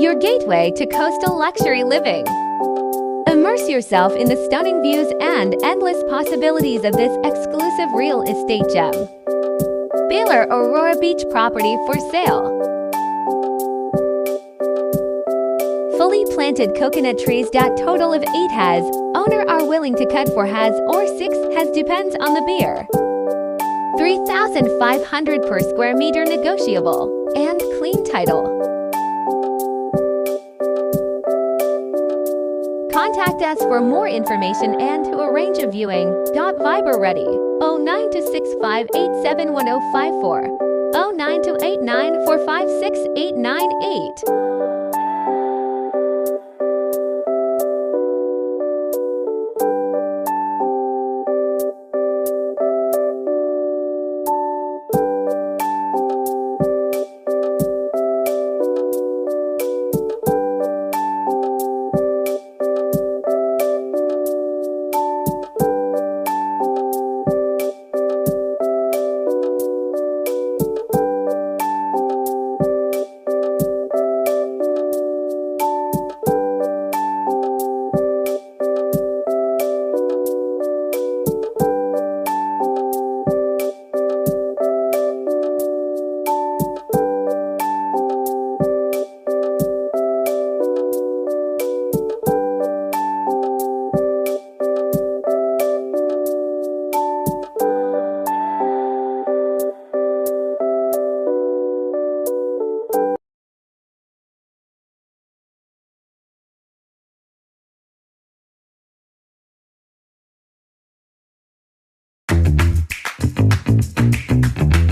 your gateway to coastal luxury living. Immerse yourself in the stunning views and endless possibilities of this exclusive real estate gem. Baler Aurora Beach property for sale. Fully planted coconut trees. Total of 8 has. Owner are willing to cut 4 has or 6 has, depends on the beer. 3,500 per square meter, negotiable, and clean title. Contact us for more information and to arrange a viewing. Viber ready 0926587154, 092894568898.